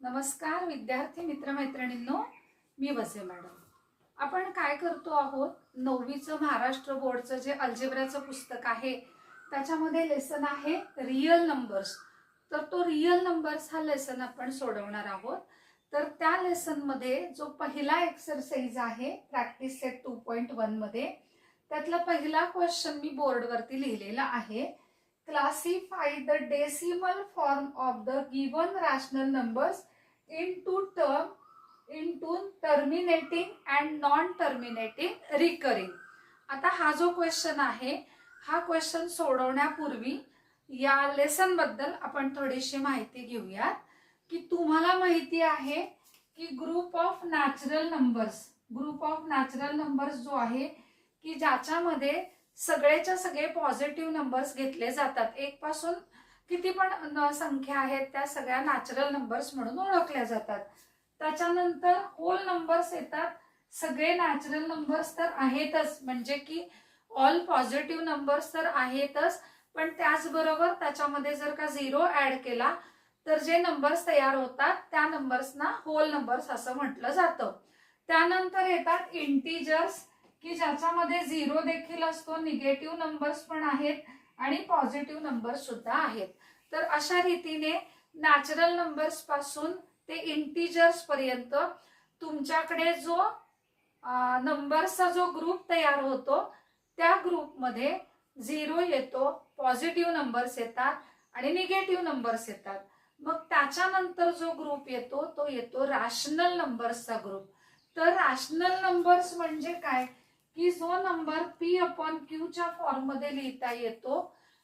नमस्कार विद्यार्थी मित्रमैत्रिणींनो, मी वसे मॅडम. आपण काय करतो आहोत, 9वीचं महाराष्ट्र बोर्डचं जे अल्जेब्राचं पुस्तक आहे त्याच्यामध्ये लेसन आहे रियल नंबर्स. तर तो रियल नंबर्स हा लेसन आपण सोडवणार आहोत. तर त्या लेसन मध्ये जो पहिला एक्सरसाइज आहे प्रॅक्टिस सेट 2.1 मध्ये, त्यातला पहिला क्वेश्चन मी बोर्डवरती लिहिलेला आहे. Classify the decimal form of the given rational numbers into terminating and non terminating recurring. आता हा जो क्वेश्चन आहे, हा क्वेश्चन सोडवण्यापूर्वी या लेसन बद्दल आपण थोडीशी माहिती घेऊयात. की तुम्हाला माहिती आहे की ग्रुप ऑफ नॅचरल नंबर्स जो आहे की ज्याच्यामध्ये सगळेच्या सगळे पॉझिटिव्ह नंबर्स घेतले जातात. एक पासून किती पण संख्या आहेत त्या सगळ्या नॅचरल नंबर्स म्हणून ओळखल्या जातात. त्याच्यानंतर होल नंबर्स येतात. सगळे नॅचरल नंबर्स तर आहेतच, म्हणजे की ऑल पॉझिटिव्ह नंबर्स तर आहेतच, पण त्याचबरोबर त्याच्यामध्ये जर का 0 ऍड केला तर जे नंबर्स तयार होतात त्या नंबर्सना होल नंबर्स असं म्हटलं जातं. त्यानंतर येतात इंटिजर्स, की ज्याच्यामध्ये 0 देखील असतो, निगेटिव्ह नंबर्स पण आहेत आणि पॉझिटिव्ह नंबर्स सुद्धा आहेत. तर अशा रीतीने नॅचरल नंबर्स पासून ते इंटिजर्स पर्यंत तुमच्याकडे जो नंबर्सचा जो ग्रुप तयार होतो त्या ग्रुपमध्ये 0 येतो, पॉझिटिव्ह नंबर्स येतात आणि निगेटिव्ह नंबर्स येतात. मग त्याच्यानंतर जो ग्रुप येतो तो येतो रॅशनल नंबर्सचा ग्रुप. तर रॅशनल नंबर्स म्हणजे काय, की जो नंबर P अपॉन Q च्या फॉर्म मध्ये लिहिता येतो,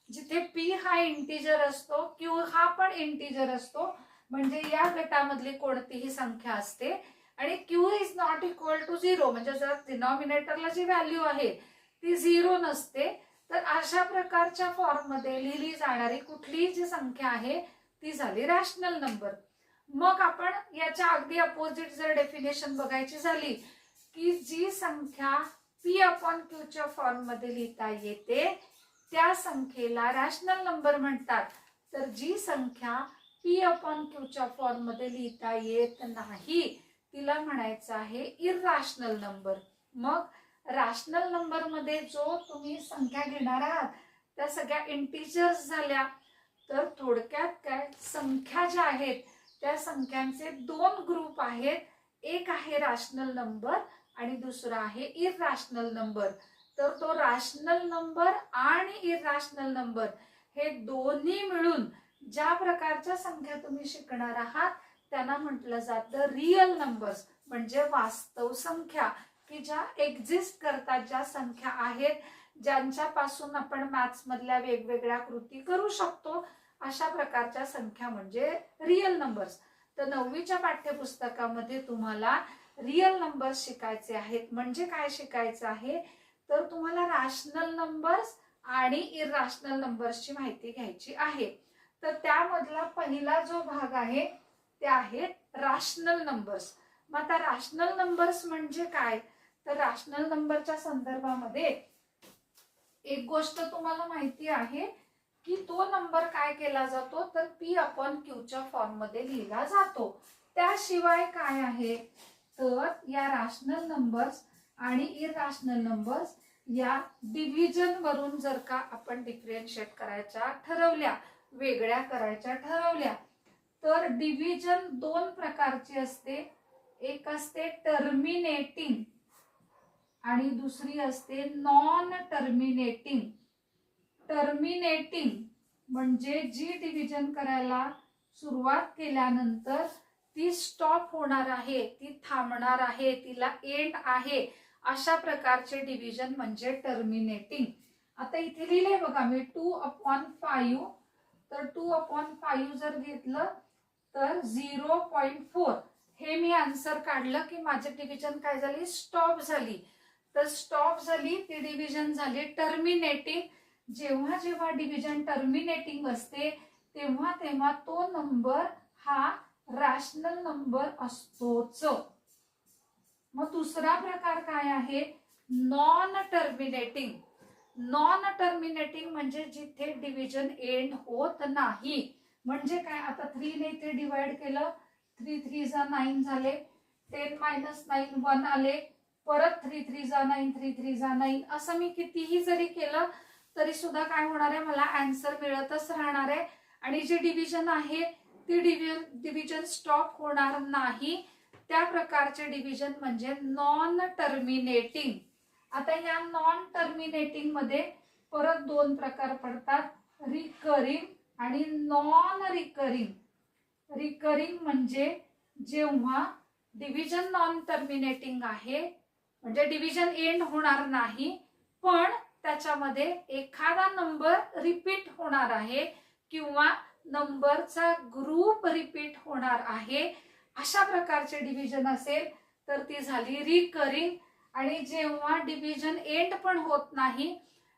जिथे P हा इंटिजर असतो, Q हा पण इंटिजर असतो, म्हणजे या गटामधली कोणतीही संख्या असते आणि Q is not equal to 0, म्हणजे जर डिनॉमिनेटरला जी व्हॅल्यू आहे ती 0 नसते, तर अशा प्रकारच्या फॉर्म मध्ये लिहिली जाणारी कुठलीही जी संख्या आहे ती झाली रॅशनल नंबर. मग आपण याच्या अगदी अपोजिट जर डेफिनेशन बघायची झाली, की जी संख्या P अपॉन Q च्या फॉर्म मध्ये लिहिता येते त्या संख्येला रॅशनल नंबर म्हणतात. तर जी संख्या P अपॉन Q च्या फॉर्म मध्ये लिहिता येत नाही तिला म्हणायचं आहे इररॅशनल नंबर. मग रॅशनल नंबर मध्ये जो तुम्ही संख्या घेणार आहात त्या सगळ्या इंटिजर्स झाल्या. तर थोडक्यात काय, संख्या ज्या आहेत त्या संख्यांचे 2 ग्रुप आहेत. एक आहे रॅशनल नंबर आणि दुसरा आहे इररॅशनल नंबर. तर तो रॅशनल नंबर आणि इररॅशनल नंबर हे दोन्ही मिळून ज्या प्रकारच्या संख्या तुम्ही शिकणार आहात त्यांना म्हटलं जातं रियल नंबर्स, म्हणजे वास्तव संख्या, की ज्या एक्झिस्ट करतात, ज्या संख्या आहेत ज्यांच्यापासून आपण मॅथ्स मधल्या वेगवेगळ्या कृती करू शकतो, अशा प्रकारच्या संख्या म्हणजे रियल नंबर्स. तर 9वीच्या पाठ्यपुस्तकामध्ये तुम्हाला रियल नंबर्स शिकायचे आहेत. म्हणजे काय शिकायचं आहे, तर तुम्हाला रॅशनल नंबर्स आणि इररॅशनल नंबर्सची माहिती घ्यायची आहे. तर त्यामधला पहिला जो भाग आहे ते आहेत रॅशनल नंबर्स. मग आता रॅशनल नंबर्स म्हणजे काय, तर रॅशनल नंबरच्या संदर्भामध्ये एक गोष्ट तुम्हाला माहिती आहे की तो नंबर काय केला जातो, तर P अपॉन Q च्या फॉर्म मध्ये लिहिला जातो. त्याशिवाय काय आहे, तर या रॅशनल नंबर्स आणि इररॅशनल नंबर्स या डिव्हिजन वरून जर का आपण डिफरेंशिएट करायच्या ठरवल्या, वेगळ्या करायच्या ठरवल्या, तर डिव्हिजन 2 प्रकारची असते. एक असते टर्मिनेटिंग आणि दुसरी असते नॉन टर्मिनेटिंग. टर्मिनेटिंग म्हणजे जी डिव्हिजन करायला सुरुवात केल्यानंतर ती स्टॉप होणार आहे, ती थांबणार आहे, तिला एंड आहे, अशा प्रकारचे डिव्हिजन म्हणजे टर्मिनेटिंग. आता इथे लिहिले बघा मी 2 अपॉन 5. तर 2 अपॉन 5 जर घेतलं तर 0.4 हे मी आन्सर काढलं की माझे डिव्हिजन काय झाली, स्टॉप झाली. तर स्टॉप झाली ती डिव्हिजन झाली टर्मिनेटिंग. जेव्हा जेव्हा डिव्हिजन टर्मिनेटिंग असते तेव्हा तेव्हा तो नंबर हा रॅशनल नंबर असतोच. मग दुसरा प्रकार काय आहे, नॉन टर्मिनेटिंग. नॉन टर्मिनेटिंग म्हणजे जिथे डिव्हिजन एंड होत नाही. म्हणजे काय, आता 3 ने इथे डिवाइड केलं, 3 3 जा 9 झाले, 10 - 9 1 आले, परत 3 3 जा 9, 3 3 जा 9. असं मी कितीही जरी केलं तरी सुद्धा काय होणार आहे, मला आन्सर मिळतच राहणार आहे आणि जे डिव्हिजन आहे ती डिव्हिजन स्टॉप होणार नाही. त्या प्रकारचे डिव्हिजन म्हणजे नॉन टर्मिनेटिंग. आता या नॉन टर्मिनेटिंग मध्ये परत दोन प्रकार पडतात, रिकरिंग आणि नॉन रिकरिंग. रिकरिंग म्हणजे जेव्हा डिव्हिजन नॉन टर्मिनेटिंग आहे म्हणजे डिव्हिजन एंड होणार नाही, पण त्याच्यामध्ये एखादा नंबर रिपीट होणार आहे किंवा नंबरचा ग्रुप रिपीट होणार आहे, अशा प्रकारचे डिव्हिजन असेल तर ती झाली रिकरिंग. आणि जेव्हा डिव्हिजन एंड पण होत नाही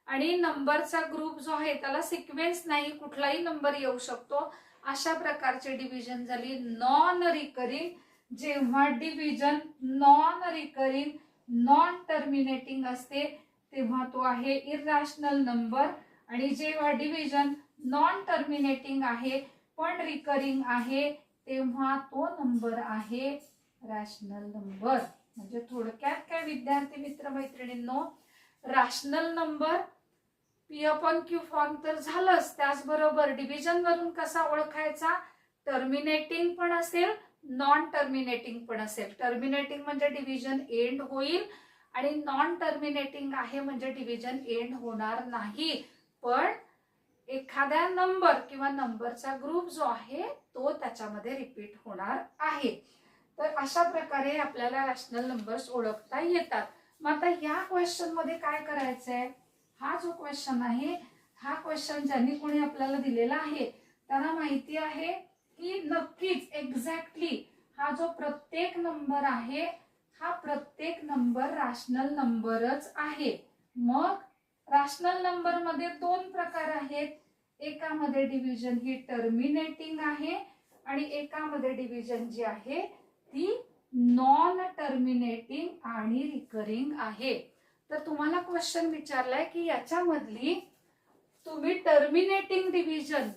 आणि नंबरचा ग्रुप जो आहे त्याला सिक्वेन्स नाही, कुठलाही नंबर येऊ शकतो, अशा प्रकारचे डिव्हिजन झाली नॉन रिकरिंग. जेव्हा division non recurring non terminating असते तेव्हा तो आहे इरॅशनल नंबर, आणि जेव्हा डिव्हिजन नॉन टर्मिनेटिंग आहे पण रिकरिंग आहे तेव्हा तो नंबर आहे रॅशनल नंबर. म्हणजे थोडक्यात काय विद्यार्थी मित्र मैत्रिणींनो, रॅशनल नंबर P/Q फॉर्म तर झालंच, त्याचबरोबर डिव्हिजन वरून कसा ओळखायचा, टर्मिनेटिंग पण असेल नॉन टर्मिनेटिंग पण असेल. टर्मिनेटिंग म्हणजे डिव्हिजन एंड होईल आणि नॉन टर्मिनेटिंग आहे म्हणजे डिव्हिजन एंड होणार नाही, पण एखाद्या नंबर किंवा नंबरचा ग्रुप जो आहे तो त्याच्यामध्ये रिपीट होणार आहे. तर अशा प्रकारे आपल्याला रॅशनल नंबर्स ओळखता येतात. मग आता या क्वेश्चन मध्ये काय करायचंय, हा जो क्वेश्चन आहे हा क्वेश्चन ज्यांनी कोणी आपल्याला दिलेला आहे त्यांना माहिती आहे की नक्कीच एक्झॅक्टली हा जो प्रत्येक नंबर आहे हा प्रत्येक नंबर रॅशनल नंबरच आहे. मग रॅशनल नंबर मध्ये दोन प्रकार आहेत, एकामध्ये डिव्हिजन ही टर्मिनेटिंग आहे आणि एकामध्ये डिव्हिजन जी आहे ती नॉन टर्मिनेटिंग आणि रिकरिंग आहे. तर तुम्हाला क्वेश्चन विचारलाय की याच्यामधली तुम्ही टर्मिनेटिंग डिव्हिजन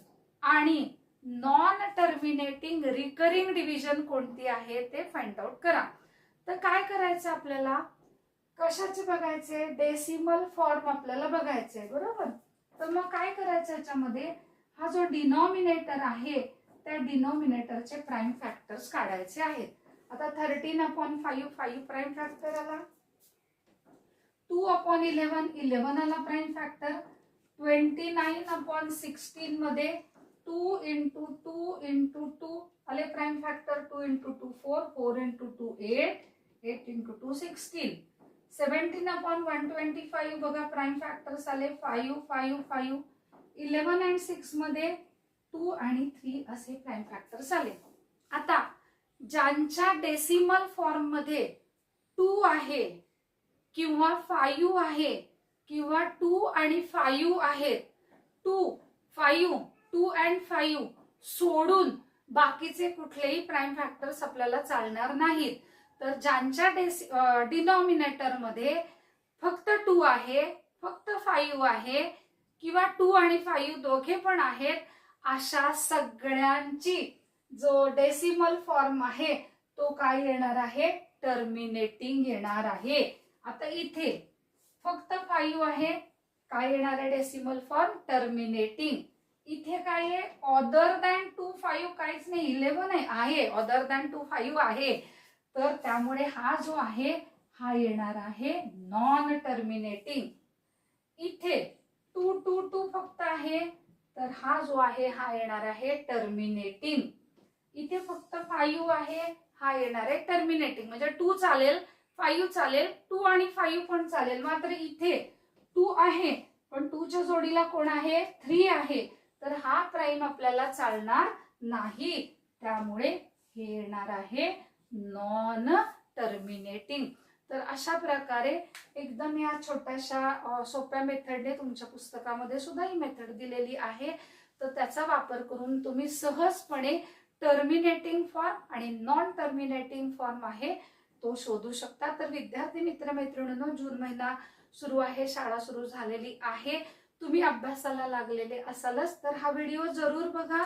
आणि नॉन टर्मिनेटिंग रिकरिंग डिव्हिजन कोणती आहे ते फाइंड आउट करा. तर काय करायचं आपल्याला, कशाचे बघायचे, डेसिमल फॉर्म आपल्याला बघायचे, बरोबर. तर मग काय करायचं, याच्यामध्ये हा जो डिनॉमिनेटर आहे त्या डिनॉमिनेटरचे प्राइम फॅक्टर्स काढायचे आहेत. आता 13/5 5 प्राइम फॅक्टर आला, 2/11 11 आला प्राइम फॅक्टर, 29/16 मध्ये 2 × 2 × 2 आले प्राइम फॅक्टर, 2 × 2 4 4 × 2 8 8 × 2 16, 17/125 बघा प्राइम फॅक्टर्स आले 5 5 5, 11 आणि 6 मध्ये 2 आणि 3 असे प्राइम फॅक्टर्स आले. आता ज्यांच्या डेसिमल फॉर्म मध्ये 2 आहे किंवा 5 आहे किंवा 2 आणि 5 आहेत, 2 5 2 and 5 सोडून बाकीचे कुठलेही प्राइम फॅक्टर्स आपल्याला चालणार नाहीत. तर ज्यांच्या डिनॉमिनेटर मध्ये फक्त 2 आहे, फक्त 5 आहे किंवा 2 आणि 5 दोघे पण आहेत, अशा सगळ्यांची जो डेसिमल फॉर्म आहे तो काय येणार आहे, टर्मिनेटिंग येणार आहे. आता इथे फक्त 5 आहे, काय येणार आहे डेसिमल फॉर्म, टर्मिनेटिंग. इथे काय आहे, अदर दॅन 2 5 काहीच नाही, 11 आहे, अदर दॅन 2 5 आहे, तर त्यामुळे हा जो आहे हा येणार आहे नॉन टर्मिनेटिंग. इथे 2 2 2 फक्त आहे, तर हा जो आहे हा येणार आहे टर्मिनेटिंग. इथे फक्त 5 आहे, हा येणार आहे टर्मिनेटिंग. म्हणजे 2 चालेल, 5 चालेल, 2 आणि 5 पण चालेल. मात्र इथे 2 आहे पण 2 च्या जोडीला कोण आहे, 3 आहे, तर हा प्राइम आपल्याला चालणार नाही, त्यामुळे हे येणार आहे नॉन टर्मिनेटिंग. तर अशा प्रकारे एकदम या छोट्याशा सोप्या मेथडने तुमच्या पुस्तकामध्ये सुद्धा ही मेथड दिलेली आहे, तर त्याचा वापर करून तुम्ही सहजपणे टर्मिनेटिंग फॉर्म आणि नॉन टर्मिनेटिंग फॉर्म आहे तो शोधू शकता. तर विद्यार्थी मित्र मैत्रिणींनो, जून महिना सुरू आहे, शाळा सुरू झालेली आहे, तुम्ही अभ्यासाला लागलेले असालच, तर हा व्हिडिओ जरूर बघा.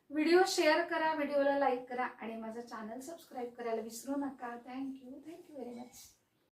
व्हिडिओ शेअर करा, व्हिडिओला लाईक करा आणि माझं चॅनल सबस्क्राईब करायला विसरू नका. Thank you very much.